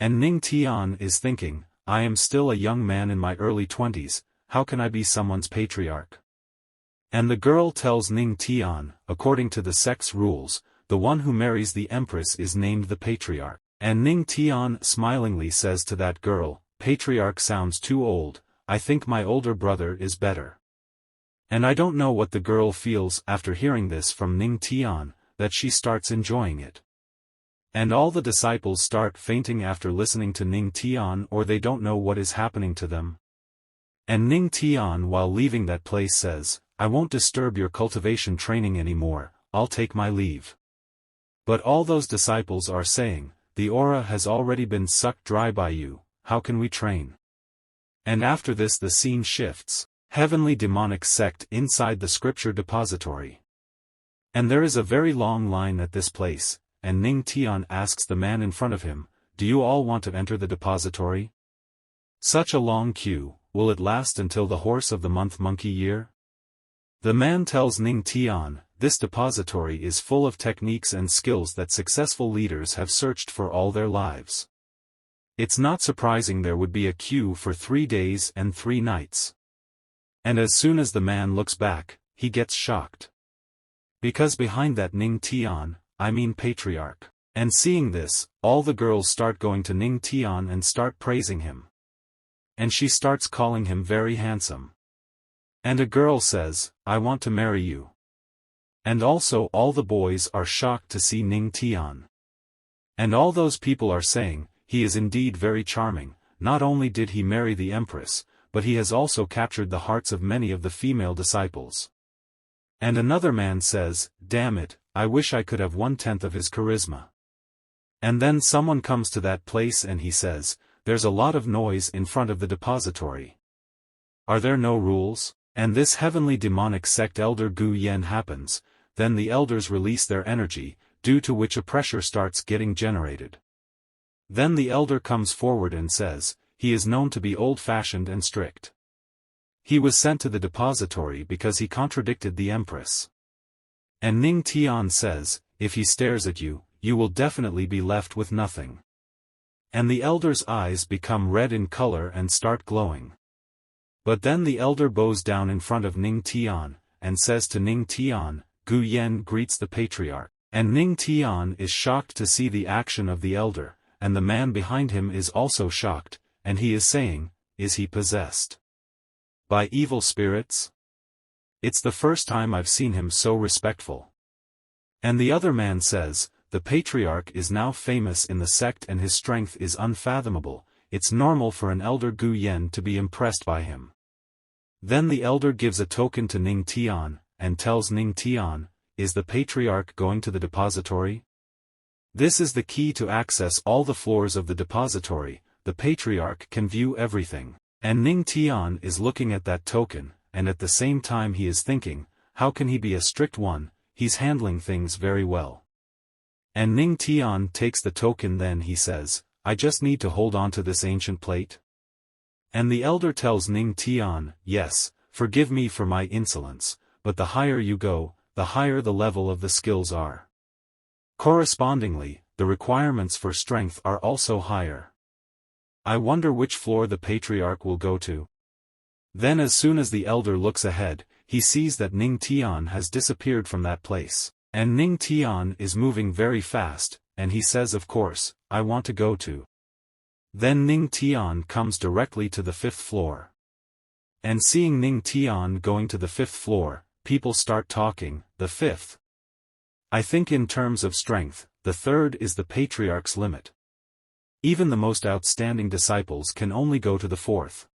And Ning Tian is thinking, I am still a young man in my early 20s, how can I be someone's patriarch? And the girl tells Ning Tian, according to the sect's rules, the one who marries the empress is named the patriarch. And Ning Tian smilingly says to that girl, patriarch sounds too old, I think my older brother is better. And I don't know what the girl feels after hearing this from Ning Tian, that she starts enjoying it. And all the disciples start fainting after listening to Ning Tian, or they don't know what is happening to them. And Ning Tian while leaving that place says, I won't disturb your cultivation training anymore, I'll take my leave. But all those disciples are saying, the aura has already been sucked dry by you, how can we train? And after this the scene shifts, heavenly demonic sect inside the scripture depository. And there is a very long line at this place, and Ning Tian asks the man in front of him, do you all want to enter the depository? Such a long queue, will it last until the horse of the month monkey year? The man tells Ning Tian, this depository is full of techniques and skills that successful leaders have searched for all their lives. It's not surprising there would be a queue for 3 days and 3 nights. And as soon as the man looks back, he gets shocked. Because behind that Ning Tian, I mean patriarch. And seeing this, all the girls start going to Ning Tian and start praising him. And she starts calling him very handsome. And a girl says, I want to marry you. And also all the boys are shocked to see Ning Tian. And all those people are saying, he is indeed very charming, not only did he marry the empress, but he has also captured the hearts of many of the female disciples. And another man says, damn it, I wish I could have 1/10 of his charisma. And then someone comes to that place and he says, there's a lot of noise in front of the depository. Are there no rules? And this heavenly demonic sect elder Gu Yen happens, then the elders release their energy, due to which a pressure starts getting generated. Then the elder comes forward and says, he is known to be old-fashioned and strict. He was sent to the depository because he contradicted the empress. And Ning Tian says, if he stares at you, you will definitely be left with nothing. And the elder's eyes become red in color and start glowing. But then the elder bows down in front of Ning Tian, and says to Ning Tian, Gu Yen greets the patriarch. And Ning Tian is shocked to see the action of the elder, and the man behind him is also shocked, and he is saying, is he possessed by evil spirits? It's the first time I've seen him so respectful. And the other man says, the patriarch is now famous in the sect and his strength is unfathomable, it's normal for an elder Gu Yen to be impressed by him. Then the elder gives a token to Ning Tian, and tells Ning Tian, is the patriarch going to the depository? This is the key to access all the floors of the depository, the patriarch can view everything. And Ning Tian is looking at that token, and at the same time he is thinking, how can he be a strict one, he's handling things very well. And Ning Tian takes the token, then he says, I just need to hold on to this ancient plate. And the elder tells Ning Tian, yes, forgive me for my insolence, but the higher you go, the higher the level of the skills are. Correspondingly, the requirements for strength are also higher. I wonder which floor the patriarch will go to. Then as soon as the elder looks ahead, he sees that Ning Tian has disappeared from that place, and Ning Tian is moving very fast, and he says of course, I want to go to. Then Ning Tian comes directly to the 5th floor. And seeing Ning Tian going to the 5th floor, people start talking, the 5th. I think in terms of strength, the 3rd is the patriarch's limit. Even the most outstanding disciples can only go to the 4th.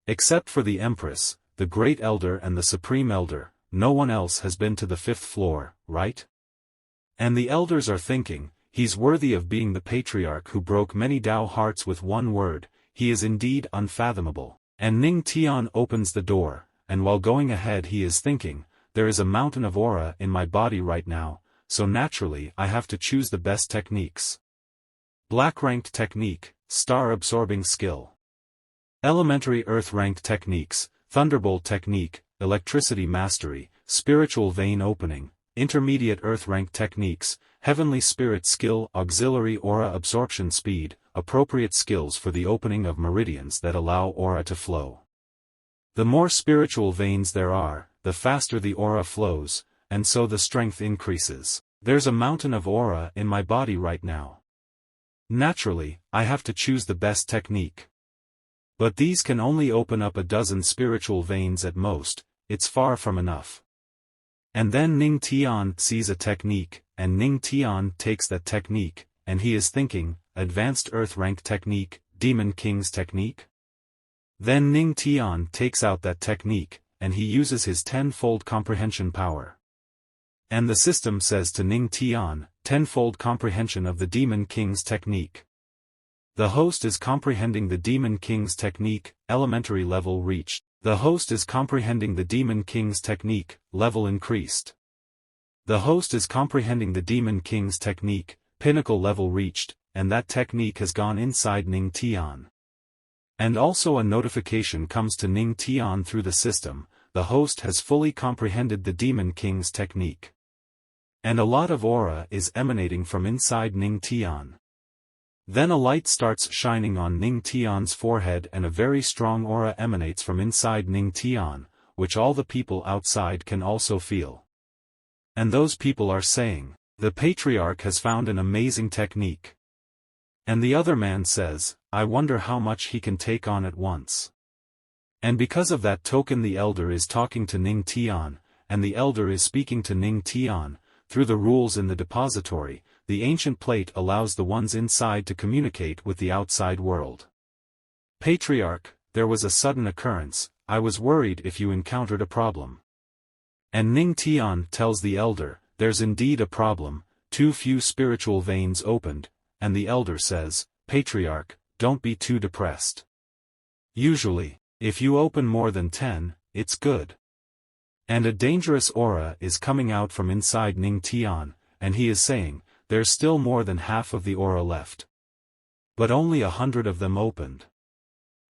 Except for the Empress, the Great Elder and the Supreme Elder, no one else has been to the 5th floor, right? And the elders are thinking, he's worthy of being the patriarch who broke many Tao hearts with one word, he is indeed unfathomable. And Ning Tian opens the door, and while going ahead he is thinking, there is a mountain of aura in my body right now, so naturally I have to choose the best techniques. Black-ranked technique, star-absorbing skill. Elementary earth-ranked techniques, thunderbolt technique, electricity mastery, spiritual vein opening, intermediate earth-ranked techniques, heavenly spirit skill, auxiliary aura absorption speed, appropriate skills for the opening of meridians that allow aura to flow. The more spiritual veins there are, the faster the aura flows, and so the strength increases. There's a mountain of aura in my body right now. Naturally, I have to choose the best technique. But these can only open up a dozen spiritual veins at most, it's far from enough. And then Ning Tian sees a technique, and Ning Tian takes that technique, and he is thinking, advanced earth rank technique, Demon King's technique? Then Ning Tian takes out that technique, and he uses his 10-fold comprehension power. And the system says to Ning Tian, 10-fold comprehension of the Demon King's technique. The host is comprehending the Demon King's technique, elementary level reached. The host is comprehending the Demon King's technique, level increased. The host is comprehending the Demon King's technique, pinnacle level reached, and that technique has gone inside Ning Tian. And also a notification comes to Ning Tian through the system, the host has fully comprehended the Demon King's technique. And a lot of aura is emanating from inside Ning Tian. Then a light starts shining on Ning Tian's forehead and a very strong aura emanates from inside Ning Tian, which all the people outside can also feel. And those people are saying, the patriarch has found an amazing technique. And the other man says, I wonder how much he can take on at once. And because of that token the elder is talking to Ning Tian, and the elder is speaking to Ning Tian, through the rules in the depository, the ancient plate allows the ones inside to communicate with the outside world. Patriarch, there was a sudden occurrence, I was worried if you encountered a problem. And Ning Tian tells the elder, there's indeed a problem, too few spiritual veins opened, and the elder says, Patriarch, don't be too depressed. Usually, if you open more than 10, it's good. And a dangerous aura is coming out from inside Ning Tian, and he is saying, there's still more than half of the aura left. But only 100 of them opened.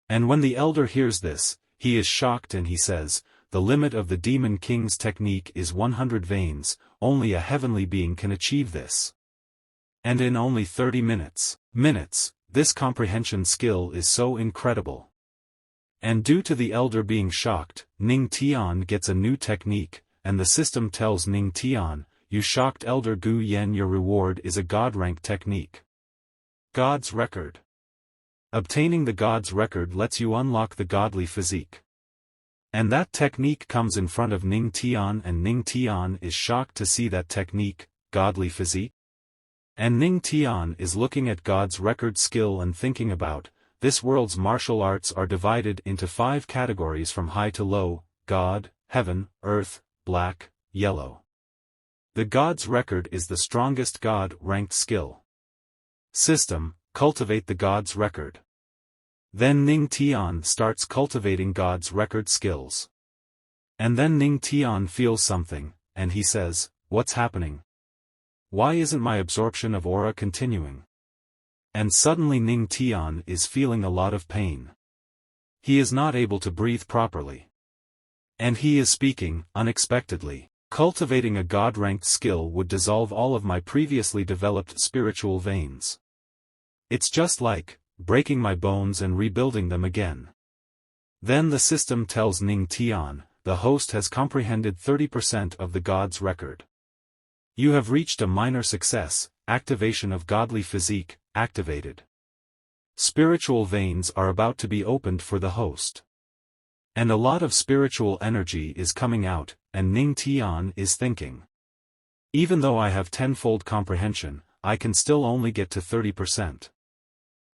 And when the elder hears this, he is shocked and he says, the limit of the demon king's technique is 100 veins, only a heavenly being can achieve this. And in only 30 minutes, this comprehension skill is so incredible. And due to the elder being shocked, Ning Tian gets a new technique, and the system tells Ning Tian, you shocked elder Gu Yen, your reward is a god rank technique. God's record. Obtaining the god's record lets you unlock the godly physique. And that technique comes in front of Ning Tian, and Ning Tian is shocked to see that technique, godly physique. And Ning Tian is looking at God's record skill and thinking about, this world's martial arts are divided into 5 categories from high to low, God, heaven, earth, black, yellow. The God's record is the strongest God-ranked skill. System, cultivate the God's record. Then Ning Tian starts cultivating God's record skills. And then Ning Tian feels something, and he says, what's happening? Why isn't my absorption of aura continuing? And suddenly Ning Tian is feeling a lot of pain. He is not able to breathe properly. And he is speaking, unexpectedly, cultivating a God-ranked skill would dissolve all of my previously developed spiritual veins. It's just like, breaking my bones and rebuilding them again. Then the system tells Ning Tian, the host has comprehended 30% of the God's record. You have reached a minor success, activation of godly physique, activated. Spiritual veins are about to be opened for the host. And a lot of spiritual energy is coming out, and Ning Tian is thinking. Even though I have tenfold comprehension, I can still only get to 30%.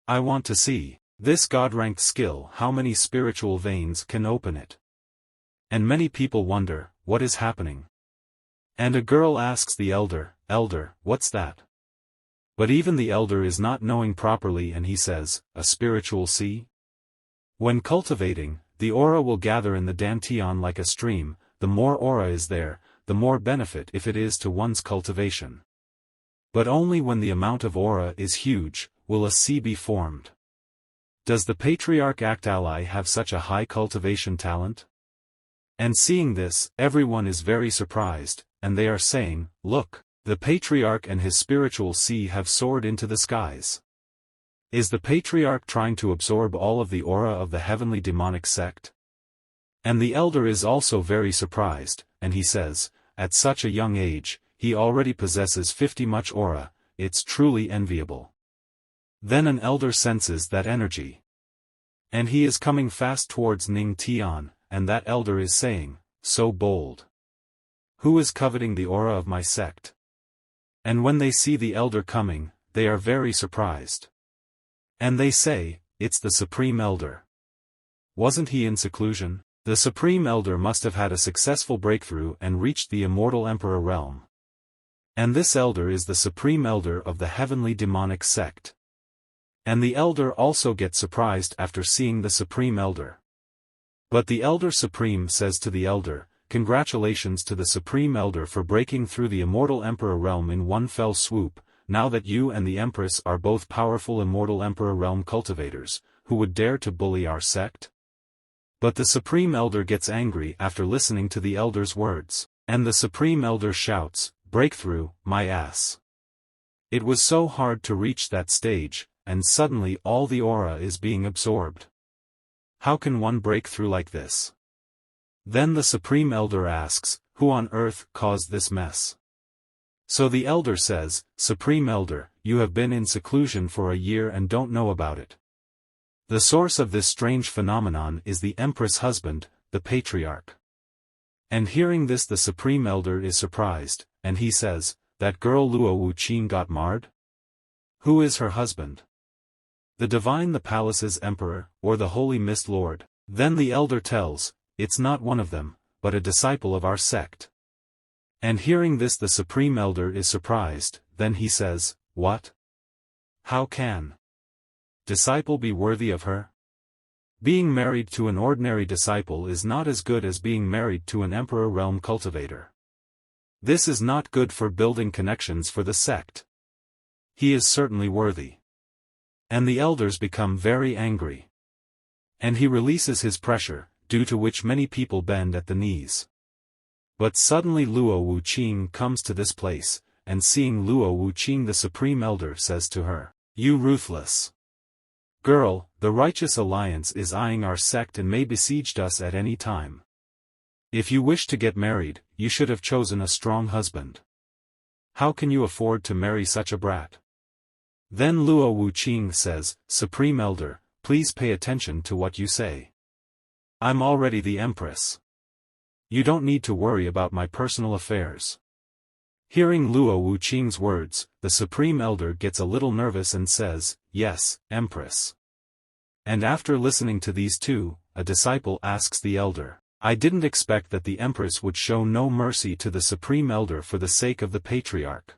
I want to see, this God-ranked skill, how many spiritual veins can open it. And many people wonder, what is happening? And a girl asks the elder, what's that? But even the elder is not knowing properly and he says, a spiritual sea? When cultivating, the aura will gather in the dantian like a stream, the more aura is there, the more benefit if it is to one's cultivation. But only when the amount of aura is huge, will a sea be formed. Does the patriarch Aktali have such a high cultivation talent? And seeing this, everyone is very surprised, and they are saying, look, the patriarch and his spiritual sea have soared into the skies. Is the patriarch trying to absorb all of the aura of the heavenly demonic sect? And the elder is also very surprised, and he says, at such a young age, he already possesses 50 much aura, it's truly enviable. Then an elder senses that energy. And he is coming fast towards Ning Tian, and that elder is saying, so bold. Who is coveting the aura of my sect? And when they see the elder coming, they are very surprised. And they say, it's the Supreme Elder. Wasn't he in seclusion? The Supreme Elder must have had a successful breakthrough and reached the immortal Emperor realm. And this elder is the Supreme Elder of the heavenly demonic sect. And the elder also gets surprised after seeing the Supreme Elder. But the Elder Supreme says to the elder, congratulations to the Supreme Elder for breaking through the immortal Emperor realm in one fell swoop, now that you and the Empress are both powerful immortal Emperor realm cultivators, who would dare to bully our sect? But the Supreme Elder gets angry after listening to the elder's words, and the Supreme Elder shouts, breakthrough, my ass. It was so hard to reach that stage, and suddenly all the aura is being absorbed. How can one break through like this? Then the Supreme Elder asks, who on earth caused this mess? So the elder says, Supreme Elder, you have been in seclusion for a year and don't know about it. The source of this strange phenomenon is the Empress husband, the Patriarch. And hearing this the Supreme Elder is surprised, and he says, that girl Luo Wuqin got marred? Who is her husband? The Divine the Palace's Emperor, or the Holy Mist Lord? Then the elder tells, it's not one of them, but a disciple of our sect. And hearing this the Supreme Elder is surprised, then he says, what? How can disciple be worthy of her? Being married to an ordinary disciple is not as good as being married to an emperor realm cultivator. This is not good for building connections for the sect. He is certainly worthy. And the elders become very angry. And he releases his pressure, due to which many people bend at the knees. But suddenly Luo Wuqing comes to this place, and seeing Luo Wuqing the Supreme Elder says to her, "You ruthless girl, the righteous alliance is eyeing our sect and may besiege us at any time. If you wish to get married, you should have chosen a strong husband. How can you afford to marry such a brat?" Then Luo Wuqing says, "Supreme Elder, please pay attention to what you say. I'm already the Empress. You don't need to worry about my personal affairs." Hearing Luo Wuqing's words, the Supreme Elder gets a little nervous and says, "Yes, Empress." And after listening to these two, a disciple asks the elder, "I didn't expect that the Empress would show no mercy to the Supreme Elder for the sake of the Patriarch."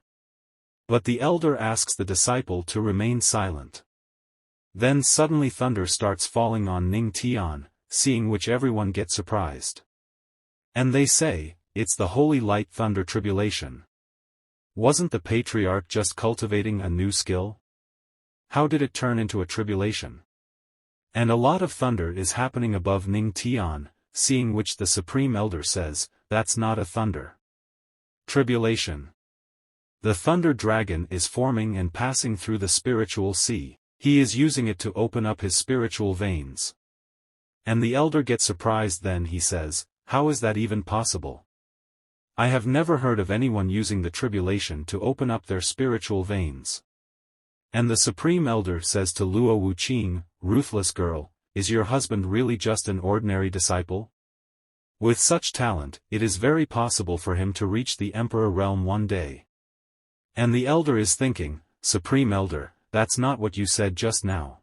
But the elder asks the disciple to remain silent. Then suddenly thunder starts falling on Ning Tian, seeing which everyone gets surprised. And they say, "It's the holy light thunder tribulation. Wasn't the Patriarch just cultivating a new skill? How did it turn into a tribulation?" And a lot of thunder is happening above Ning Tian, seeing which the Supreme Elder says, "That's not a thunder tribulation. The thunder dragon is forming and passing through the spiritual sea. He is using it to open up his spiritual veins." And the elder gets surprised. Then he says, "How is that even possible? I have never heard of anyone using the tribulation to open up their spiritual veins." And the Supreme Elder says to Luo Wuqing, "Ruthless girl, is your husband really just an ordinary disciple? With such talent, it is very possible for him to reach the Emperor realm one day." And the elder is thinking, "Supreme Elder, that's not what you said just now."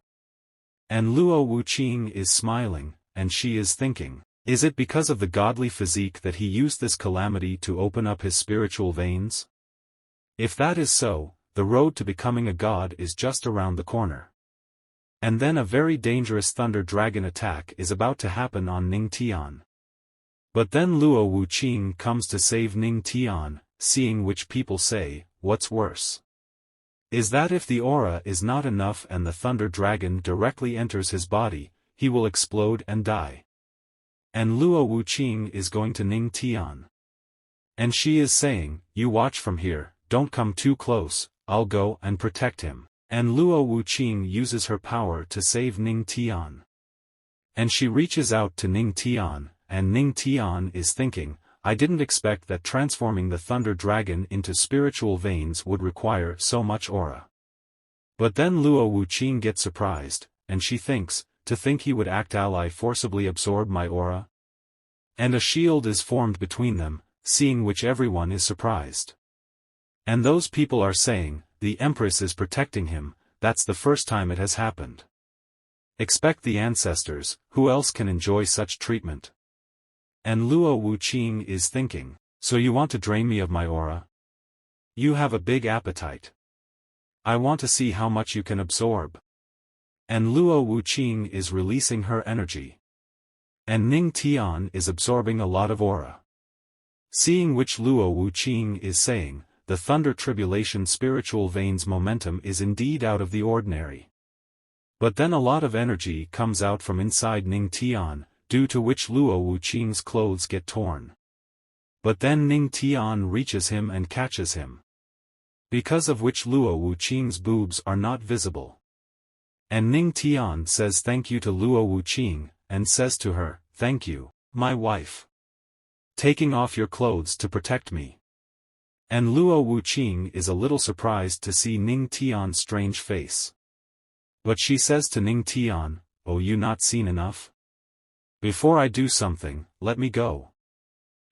And Luo Wuqing is smiling, and she is thinking, "Is it because of the godly physique that he used this calamity to open up his spiritual veins? If that is so, the road to becoming a god is just around the corner." And then a very dangerous thunder dragon attack is about to happen on Ning Tian. But then Luo Wuqing comes to save Ning Tian, seeing which people say, "What's worse is that if the aura is not enough and the thunder dragon directly enters his body, he will explode and die." And Luo Wuqing is going to Ning Tian. And she is saying, "You watch from here, don't come too close, I'll go and protect him." And Luo Wuqing uses her power to save Ning Tian. And she reaches out to Ning Tian, and Ning Tian is thinking, "I didn't expect that transforming the thunder dragon into spiritual veins would require so much aura." But then Luo Wuqing gets surprised, and she thinks, "To think he would act ally forcibly absorb my aura?" And a shield is formed between them, seeing which everyone is surprised. And those people are saying, "The Empress is protecting him, that's the first time it has happened. Expect the ancestors, who else can enjoy such treatment?" And Luo Wuqing is thinking, "So you want to drain me of my aura? You have a big appetite. I want to see how much you can absorb." And Luo Wuqing is releasing her energy. And Ning Tian is absorbing a lot of aura. Seeing which Luo Wuqing is saying, "The thunder tribulation spiritual veins momentum is indeed out of the ordinary." But then a lot of energy comes out from inside Ning Tian, due to which Luo Wuqing's clothes get torn. But then Ning Tian reaches him and catches him. Because of which Luo Wuqing's boobs are not visible. And Ning Tian says thank you to Luo Wuqing, and says to her, "Thank you, my wife. Taking off your clothes to protect me." And Luo Wuqing is a little surprised to see Ning Tian's strange face. But she says to Ning Tian, "Oh, you not seen enough? Before I do something, let me go."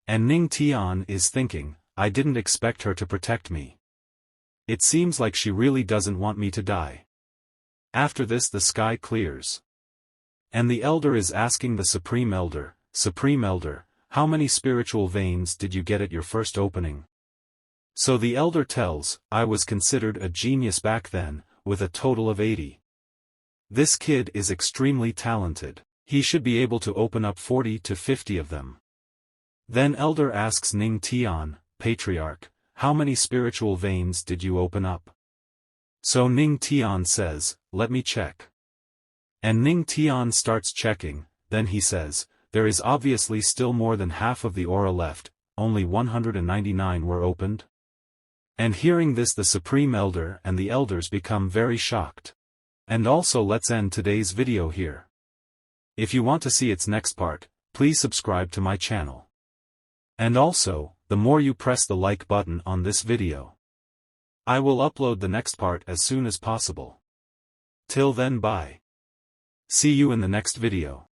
And Ning Tian is thinking, "I didn't expect her to protect me. It seems like she really doesn't want me to die." After this the sky clears. And the elder is asking the Supreme Elder, "Supreme Elder, how many spiritual veins did you get at your first opening?" So the elder tells, "I was considered a genius back then, with a total of 80. This kid is extremely talented. He should be able to open up 40 to 50 of them. Then Elder asks Ning Tian, Patriarch, how many spiritual veins did you open up? So Ning Tian says, let me check. And Ning Tian starts checking, then he says, there is obviously still more than half of the aura left, only 199 were opened. And hearing this, the Supreme Elder and the elders become very shocked. And also let's end today's video here. If you want to see its next part, please subscribe to my channel. And also, the more you press the like button on this video, I will upload the next part as soon as possible. Till then, bye. See you in the next video.